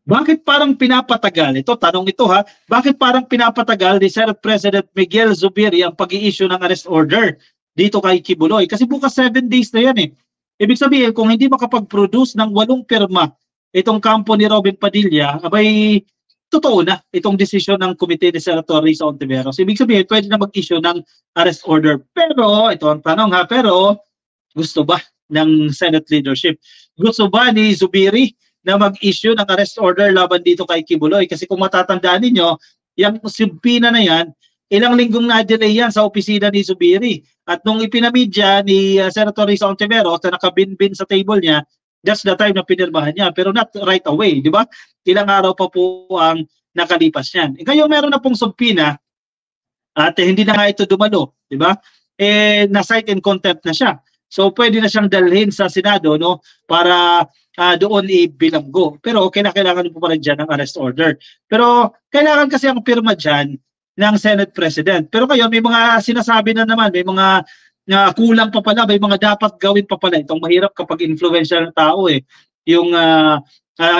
Bakit parang pinapatagal? Ito, tanong ito ha. Bakit parang pinapatagal ni Senate President Miguel Zubiri ang pag-i-issue ng arrest order dito kay Kibuloy? Kasi bukas 7 days na yan eh. Ibig sabihin, kung hindi makapag-produce ng 8 pirma itong kampo ni Robin Padilla, abay, totoo na itong desisyon ng komite ni Senator Risa Ontiveros. Ibig sabihin, pwede na mag-issue ng arrest order. Pero, ito ang tanong ha, pero gusto ba ng Senate leadership? Gusto ba ni Zubiri na mag-issue ng arrest order laban dito kay Kibuloy? Kasi kung matatandaan ninyo, yung subpoena na yan, ilang linggong na-delay yan sa opisina ni Zubiri. At nung ipinamidya ni Senator Risa Ontiveros na nakabinbin sa table niya, just the time na pinirmahan niya. Pero not right away, di ba? Ilang araw pa po ang nakalipas niyan. Ngayon meron na pong subpoena at hindi na nga ito dumalo, di ba? Na-cite in contempt na siya. So pwede na siyang dalhin sa Senado no para doon ibilanggo. Pero kailangan po pa rin dyan ng arrest order. Pero kailangan kasi ang pirma dyan ng Senate President. Pero ngayon may mga sinasabi na naman, may mga kulang pa pala, may mga dapat gawin pa pala. Itong mahirap kapag influential na tao eh. Yung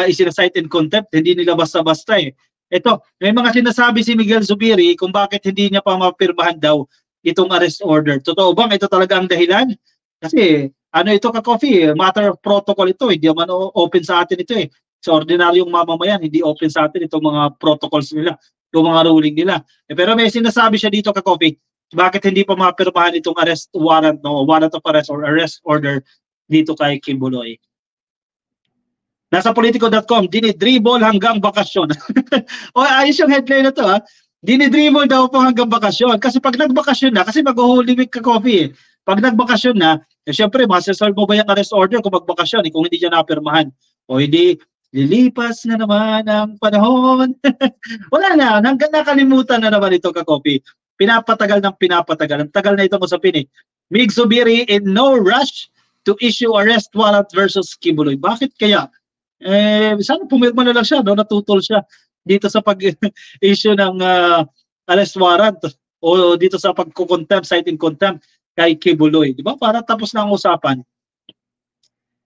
isinasite in contempt, hindi nila basta-basta eh. Ito, may mga sinasabi si Miguel Zubiri kung bakit hindi niya pa mapirmahan daw itong arrest order. Totoo bang ito talaga ang dahilan? Kasi ano ito ka-coffee, matter of protocol ito, hindi naman open sa atin ito eh. Sa ordinaryong mamamayan, hindi open sa atin itong mga protocols nila, itong mga ruling nila. Pero may sinasabi siya dito ka-coffee, bakit hindi pa mapirmahan itong arrest warrant, no? Warrant of arrest or arrest order dito kay Kibuloy. Nasa politico.com, dinidribble hanggang bakasyon. O ayos yung headline na to ha. Dinidribble daw po hanggang bakasyon. Kasi pag nagbakasyon na, kasi mag-holy week ka-coffee eh. Pag nagbakasyon na, syempre, masasolve mo ba yung arrest order kung magbakasyon kung hindi niya napirmahan? O hindi, lilipas na naman ang panahon. Wala na, hanggang nakalimutan na naman ito ka-copy. Pinapatagal ng pinapatagal. Ang tagal na itong usapin eh. Mig Zubiri in no rush to issue arrest warrant versus Kibuloy. Bakit kaya? Sana pumirma na lang siya, no? Natutol siya dito sa pag-issue ng arrest warrant o dito sa pagkukontempt, cite in contempt kay Kibuloy. Di ba? Para tapos na ang usapan.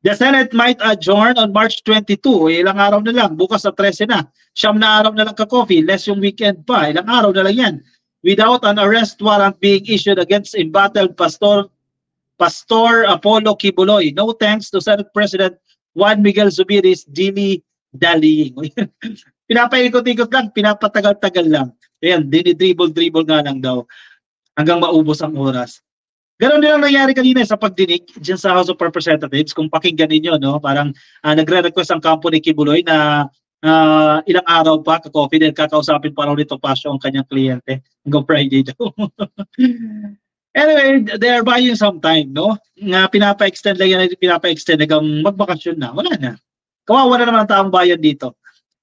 The Senate might adjourn on March 22. Ilang araw na lang. Bukas sa 13 na. Siyam na araw na lang ka-coffee. Less yung weekend pa. Ilang araw na lang yan. Without an arrest warrant being issued against embattled Pastor Apollo Kibuloy. No thanks to Senate President Juan Miguel Zubiri's dilly-dallying. Pinapaikot-ikot lang. Pinapatagal-tagal lang. Ayan, dinidribble-dribble nga lang daw hanggang maubos ang oras. Ganon din ang nangyari kanina sa pagdinig dyan sa House of Representatives. Kung pakinggan ninyo, no? Parang nagre-request ang kampo ni Kibuloy na ilang araw pa ka-coffee dahil kakausapin pa raw nito Pasio ang kanyang kliyente hanggang Friday daw. Anyway, they are buying some time, no? Pinapa-extend lang yan, pinapa-extend hanggang magbakasyon na. Wala na. Kawawa na naman ang taong bayan dito.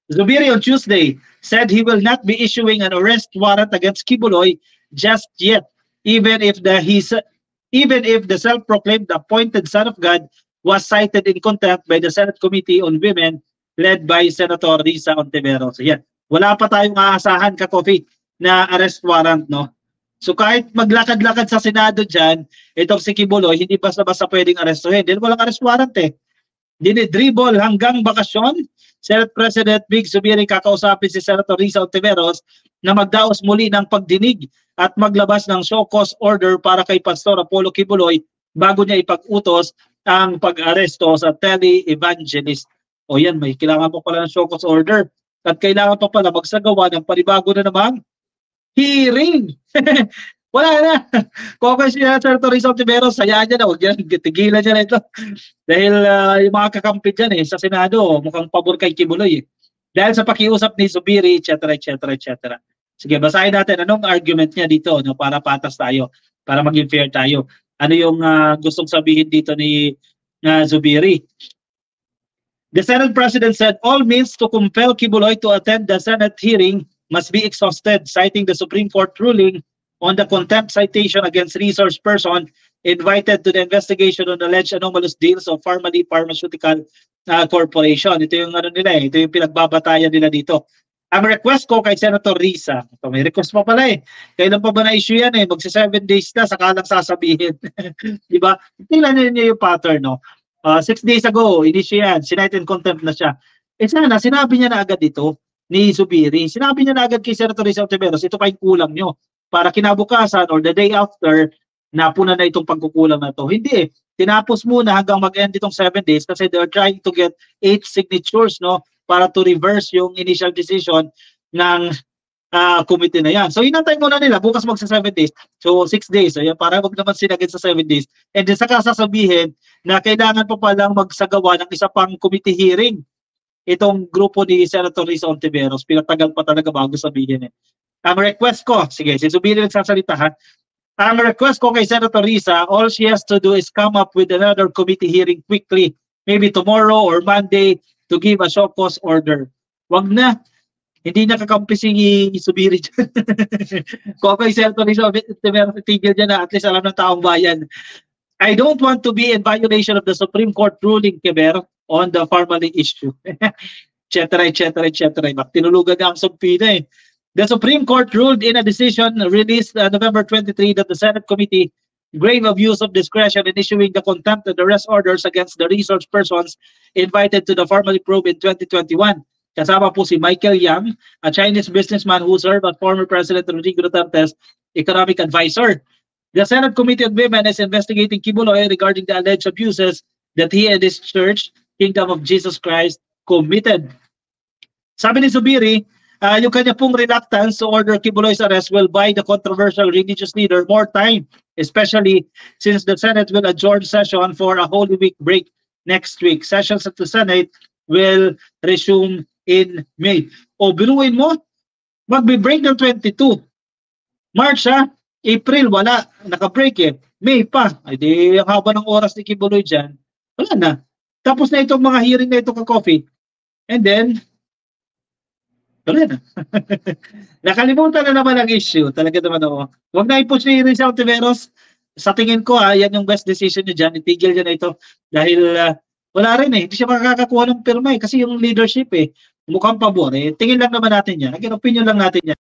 Zubiri on Tuesday said he will not be issuing an arrest warrant against Kibuloy just yet, even if the self-proclaimed appointed son of God was cited in contempt by the Senate Committee on Women led by Senator Risa Ontiveros. So yan, wala pa tayong aasahan ka-coffee na arrest warrant, no? So kahit maglakad-lakad sa Senado dyan, itong si Kibuloy, hindi basta-basta pwedeng arrestuhin. Dahil walang arrest warrant eh. Dinidribble hanggang bakasyon. Senate President Mig Zubiri kakausapin si Senator Risa Ontiveros na magdaos muli ng pagdinig at maglabas ng show cause order para kay Pastor Apollo Kibuloy bago niya ipag-utos ang pag-aresto sa tele-evangelist. O yan, may kailangan pa pala ng show cause order at kailangan pa pala magsagawa ng panibago na namang hearing. Wala na. Kung ako si Senator Risa Ontiveros, sayaan niya na. Huwag yan, tigilan niya na ito. Dahil yung mga kakampi dyan sa Senado, mukhang pabor kay Kibuloy. Dahil sa pakiusap ni Zubiri, etc. Sige, basahin natin anong argument niya dito no, para patas tayo, para maging fair tayo. Ano yung gustong sabihin dito ni Zubiri? The Senate President said all means to compel Kibuloy to attend the Senate hearing must be exhausted, citing the Supreme Court ruling on the contempt citation against resource person invited to the investigation on alleged anomalous deals of Pharmaceutical Corporation. Ito yung ano nila ito yung pinagbabatayan nila dito. Ang request ko kay Senator Risa, may request pa pala kailan pa ba na-issue yan magsi 7 days na, saka lang sasabihin. Diba? Tingnan niyo yung pattern, no? 6 days ago, in-issue yan, sinite in contempt na siya. sana, sinabi niya na agad ito ni Zubiri. Sinabi niya na agad kay Senator Risa Ontiveros, ito pa yung kulang nyo. Para kinabukasan or the day after, napuna na itong pagkukulang na to. Hindi eh. Tinapos muna hanggang mag-end itong 7 days kasi they're trying to get 8 signatures, no, para to reverse yung initial decision ng committee na yan. So inantay muna nila, bukas magsa 7 days. So 6 days, ayan, para wag naman sinagad sa 7 days. And then saka sasabihin na kailangan pa palang magsagawa ng isa pang committee hearing itong grupo ni Senator Risa Ontiveros. Pinatagal pa talaga bago sabihin eh. Ang request ko, sige, si Zubiri nagsasalita ha. Ang request ko kay Senator Risa, all she has to do is come up with another committee hearing quickly. Maybe tomorrow or Monday to give a show cause order. Wag na. Hindi na kakampi si Zubiri dyan. Kung ako yung Senator Risa Ontiveros, tigil dyan na at least alam ng taong bayan. I don't want to be in violation of the Supreme Court ruling, Keber, on the Farmally issue. etc. Tinulugan na ang subpina eh. The Supreme Court ruled in a decision released November 23 that the Senate Committee grave abuse of discretion in issuing the contempt and arrest orders against the resource persons invited to the Farmally probe in 2021. Kasama po si Michael Yang, a Chinese businessman who served as former President Rodrigo Duterte's economic advisor. The Senate Committee on Women is investigating Kibuloy regarding the alleged abuses that he and his church, Kingdom of Jesus Christ, committed. Sabi ni Zubiri, yung kanya pong reluctance to order Kibuloy's arrest will buy the controversial religious leader more time, especially since the Senate will adjourn session for a Holy Week break next week. Sessions at the Senate will resume in May. O, binuin mo, magbe-break ng 22. March April, wala. Naka-break eh. May pa. Ay di, ang haba ng oras ni Kibuloy dyan, wala na. Tapos na itong mga hearing na ito ka-coffee. And then, wala na. Nakalimutan na naman ang issue. Talaga naman ako. Huwag na i-push ni Risa Ontiveros. Sa tingin ko yan yung best decision niya dyan. Itigil niya na ito. Dahil wala rin eh. Hindi siya makakakuha ng pirma eh. Kasi yung leadership eh. Mukhang pabor eh. Tingin lang naman natin yan. Again, opinion lang natin yan.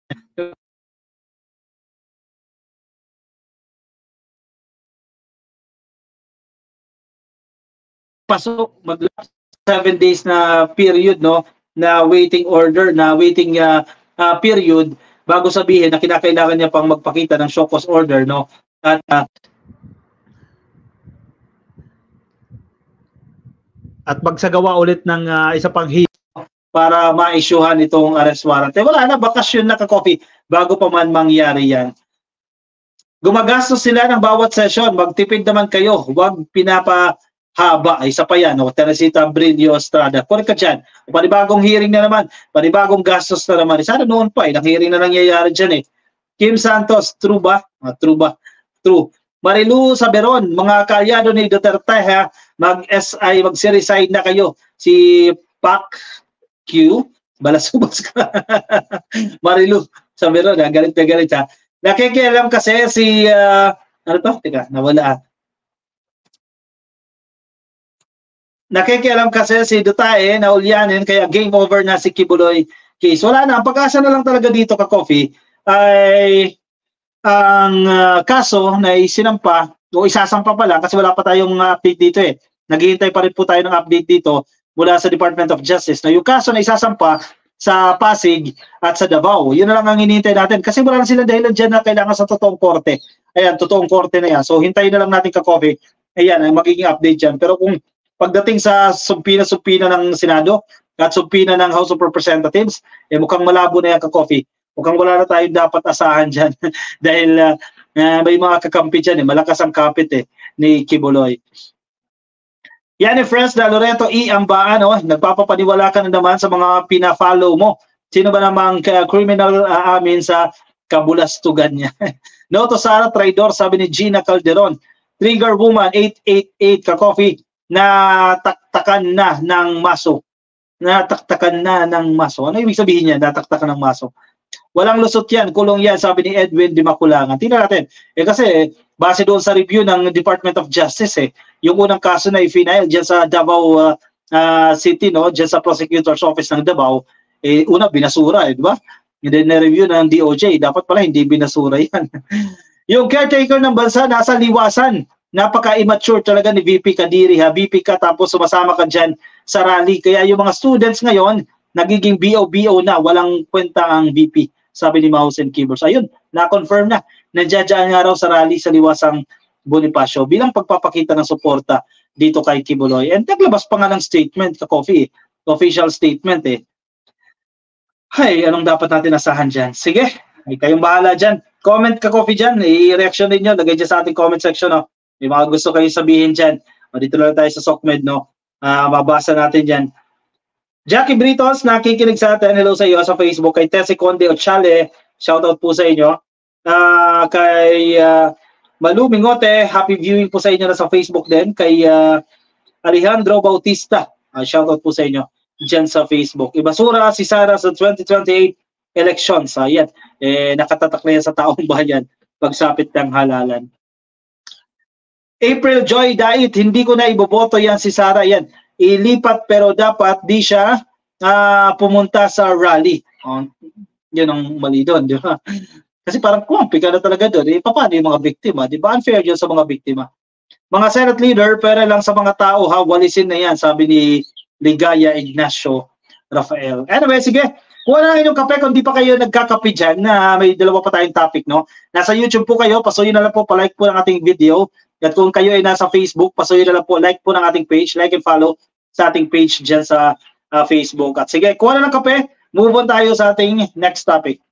Pasok, mag-last 7 days na period, no? Na waiting order, na waiting period bago sabihin na kinakailangan niya pang magpakita ng show cause order, no? At magsagawa ulit ng isa pang hearing para ma-issuehan itong arrest warrant. Wala na, bakasyon na ka-coffee bago pa man mangyari yan. Gumagastos sila ng bawat session. Magtipid naman kayo. Huwag pinapahaba. Isa pa yan. O, Teresita Brillo Estrada. Correct ka dyan. Panibagong hearing na naman. Panibagong gastos na naman. Sana noon pa. Ilang hearing na nangyayari dyan eh. Kim Santos, true ba? True ba? True. Marilu Saberon, mga kaalyado ni Duterte ha, mag-SI, mag-resign na kayo. Si Pac Q, balasubas ka. Marilu Saberon, galit na galit ha. Nakikialam kasi si, ano to? Teka, nawala. Nakikialam kasi si Duterte na ulyanin, kaya game over na si Kibuloy case. Wala na, ang pag-asa na lang talaga dito ka-coffee ay ang kaso na isinampa o isasampa pa lang kasi wala pa tayong update dito eh. Naghihintay pa rin po tayo ng update dito mula sa Department of Justice na yung kaso na isasampa sa Pasig at sa Davao. Yun na lang ang hinihintay natin kasi wala na sila dahilan dyan na kailangan sa totoong korte. Ayan, totoong korte na yan. So hintayin na lang natin ka-coffee. Ayan, ang magiging update dyan. Pero kung pagdating sa sumpina ng Senado at sumpina ng House of Representatives, eh mukhang malabo na yan ka-coffee. Mukhang wala na tayong dapat asahan dyan dahil may mga kakampi dyan, malakas ang kapit ni Kibuloy. Yan friends, na Loreto E. Ambaan, nagpapapaniwala ka na naman sa mga pina-follow mo. Sino ba namang criminal amin sa kabulastugan niya? No to Sara Traidor, sabi ni Gina Calderon. Trigger Woman 888 ka-coffee, nataktakan na ng maso. Nataktakan na ng maso. Ano ibig sabihin niya, nataktakan ng maso? Walang lusot yan, kulong yan, sabi ni Edwin Di Maculangan. Tingnan natin. Kasi base doon sa review ng Department of Justice, yung unang kaso na i-final dyan sa Davao City, no, dyan sa Prosecutor's Office ng Davao, una, binasura, di ba? And then na-review ng DOJ. Dapat pala hindi binasura yan. Yung caretaker ng bansa, nasa liwasan. Napaka-immature talaga ni VP Kadiri, ha? VP ka tapos sumasama ka dyan sa rally. Kaya yung mga students ngayon, nagiging BO na, walang kwenta ang VP, sabi ni Mausen Kibers. Ayun, na-confirm na. Nandiyan nga raw sa rally sa Liwasang Bonifacio bilang pagpapakita ng suporta dito kay Kibuloy. And naglabas pa nga ng statement ka Coffee, official statement eh. Hay, anong dapat natin asahan dyan? Sige, ay kayong bahala dyan. Comment ka Coffee dyan, i-reaction ninyo, lagay dyan sa ating comment section. No? May mga gusto kayo sabihin dyan. O, dito lang tayo sa SOCMED, no? Mabasa natin dyan. Jackie Britos, nakikinig sa atin. Hello sa iyo sa Facebook. Kay Tessie Conde Ochale, shoutout po sa inyo. Kay Malu Mingote, happy viewing po sa inyo na sa Facebook din. Kay Alejandro Bautista, shoutout po sa inyo dyan sa Facebook. Ibasura si Sara sa 2028 elections. Ayan, nakatatak na yan sa taong bayan pagsapit ng halalan. April Joy Dait, hindi ko na iboboto yan si Sara. Yan, ilipat pero dapat di siya pumunta sa rally. Yun ang mali doon, di ba? Kasi parang kumpi ka na talaga doon. Paano yung mga biktima? Di ba? Unfair yun sa mga biktima. Mga Senate leader, pero lang sa mga tao, ha, walisin na yan, sabi ni Ligaya Ignacio Rafael. Anyway, sige. Kuha na inyong kape kung di pa kayo nagkakape dyan na may dalawa pa tayong topic, no? Nasa YouTube po kayo, pasuyin na lang po, palike po ng ating video. At kung kayo ay nasa Facebook, pasuyin na lang po, like po ng ating page, like and follow sa ating page dyan sa Facebook. At sige, kuha na ng kape, move on tayo sa ating next topic.